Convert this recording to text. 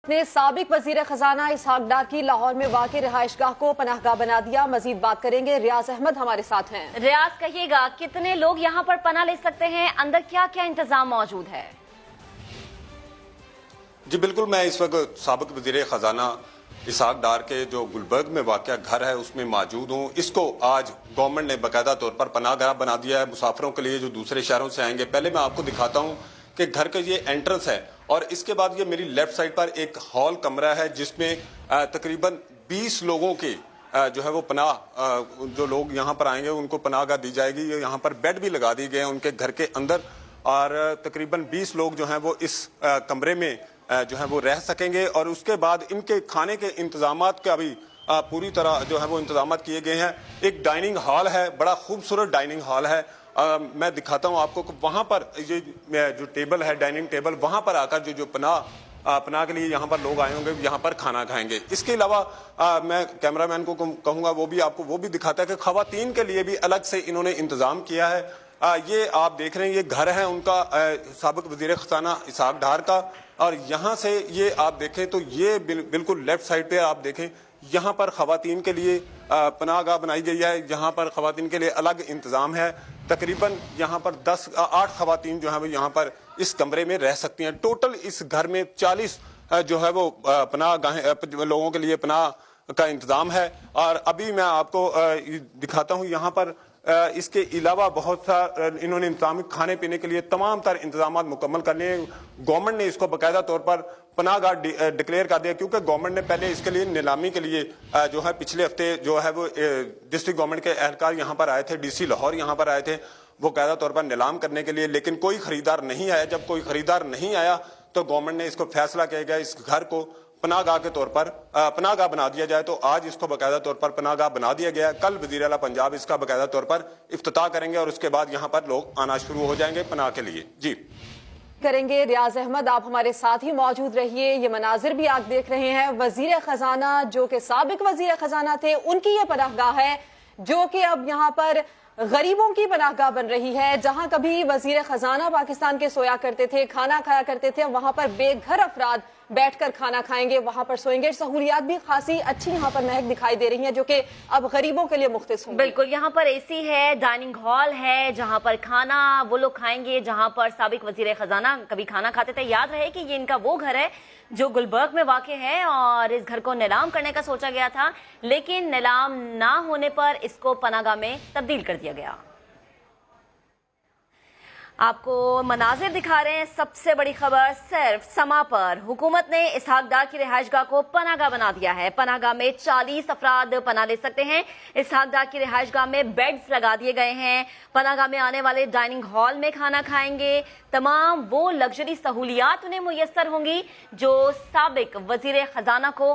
ने साबिक वजीर खजाना इसहाक डार की लाहौर में वाक़ई रिहाइशगाह को पनाहगाह बना दिया। मजीद बात करेंगे, रियाज अहमद हमारे साथ हैं। रियाज, कहिएगा कितने लोग यहाँ पर पनाह ले सकते हैं, अंदर क्या क्या इंतजाम मौजूद है? जी बिल्कुल, मैं इस वक्त साबिक वजीर खजाना इसहाक डार के जो गुलबर्ग में वाक़या घर है उसमें मौजूद हूँ। इसको आज गवर्नमेंट ने बाकायदा तौर पर पनाहगाह बना दिया है मुसाफिरों के लिए जो दूसरे शहरों से आएंगे। पहले मैं आपको दिखाता हूँ कि घर का ये एंट्रेंस है और इसके बाद ये मेरी लेफ्ट साइड पर एक हॉल कमरा है जिसमें तकरीबन 20 लोगों के जो है वो पनाह जो लोग यहाँ पर आएंगे उनको पनाहगाह दी जाएगी। यहाँ पर बेड भी लगा दिए गए हैं उनके घर के अंदर और तकरीबन 20 लोग जो हैं वो इस कमरे में जो है वो रह सकेंगे। और उसके बाद इनके खाने के इंतजामात का भी पूरी तरह जो है वो इंतजामात किए गए हैं। एक डाइनिंग हॉल है, बड़ा खूबसूरत डाइनिंग हॉल है। मैं दिखाता हूं आपको कि वहां पर ये जो टेबल है, डाइनिंग टेबल, वहां पर आकर जो पनाह के लिए यहाँ पर लोग आए होंगे यहाँ पर खाना खाएंगे। इसके अलावा मैं कैमरामैन को कहूंगा वो भी आपको वो भी दिखाता है कि खवातीन के लिए भी अलग से इन्होंने इंतजाम किया है। ये आप देख रहे हैं, ये घर है उनका साबिक वजीर खजाना इसहाक डार का। और यहाँ से ये आप देखें तो ये बिल्कुल लेफ्ट साइड पे आप देखें, यहाँ पर खवातीन के लिए पनाहगाह बनाई गई है। यहाँ पर खवातीन के लिए अलग इंतजाम है। तकरीबन यहाँ पर 8 खवातीन जो है वो यहाँ पर इस कमरे में रह सकती हैं। टोटल इस घर में 40 जो है वो पनाहगाहें लोगों के लिए पनाह का इंतजाम है। और अभी मैं आपको दिखाता हूँ यहाँ पर इसके अलावा बहुत सा इन्होंने इंतजाम खाने पीने के लिए तमाम तर इंतजाम मुकम्मल करने। गवर्नमेंट ने इसको बाकायदा तौर पर पनाहगाह डिक्लेयर कर दिया क्योंकि गवर्नमेंट ने पहले इसके लिए नीलामी के लिए जो है पिछले हफ्ते जो है वो डिस्ट्रिक्ट गवर्नमेंट के एहलकार यहाँ पर आए थे, डीसी लाहौर यहाँ पर आए थे वो बाकायदा तौर पर नीलाम करने के लिए, लेकिन कोई खरीदार नहीं आया। जब कोई खरीदार नहीं आया तो गवर्नमेंट ने इसको फैसला किया गया इस घर को पनाहगाह के तौर पर पनाहगाह बना दिया जाए। तो आज इसको बाकायदा तौर पर पनाहगाह बना दिया गया। कल वज़ीर आला पंजाब इसका बाकायदा तौर पर इफ्तिताह करेंगे और उसके बाद यहाँ पर लोग आना शुरू हो जाएंगे पनाह के लिए। जी करेंगे रियाज अहमद, आप हमारे साथ ही मौजूद रहिए। ये मनाजिर भी आप देख रहे हैं, वजीर खजाना जो कि साबिक वजीर खजाना थे उनकी ये पनाहगाह है जो कि अब यहाँ पर गरीबों की पनाहगाह बन रही है। जहां कभी वजीर खजाना पाकिस्तान के सोया करते थे, खाना खाया करते थे, वहां पर बेघर अफराद बैठकर खाना खाएंगे, वहां पर सोएंगे। सहूलियात भी खासी अच्छी यहाँ पर महक दिखाई दे रही है जो कि अब गरीबों के लिए मुख्तस होंगी। बिल्कुल, यहाँ पर एसी है, डाइनिंग हॉल है जहाँ पर खाना वो लोग खाएंगे जहाँ पर साबिक वजीर खजाना कभी खाना खाते थे। याद रहे कि ये इनका वो घर है जो गुलबर्ग में वाक़ है और इस घर को नीलाम करने का सोचा गया था, लेकिन नीलाम ना होने पर इसको पनाहगाह में तब्दील कर दिया गया। आपको मनाजिर दिखा रहे हैं। सबसे बड़ी खबर सिर्फ समा पर, हुकूमत ने इसहाक डार की रिहाइशगाह को पनाहगाह बना दिया है। पनाहगाह में 40 अफराद पनाह ले सकते हैं। इसहाक डार की रिहाइशगाह में बेड्स लगा दिए गए हैं। पनाहगाह में आने वाले डाइनिंग हॉल में खाना खाएंगे। तमाम वो लग्जरी सहूलियात उन्हें मुयस्सर होंगी जो साबिक वजीर खजाना को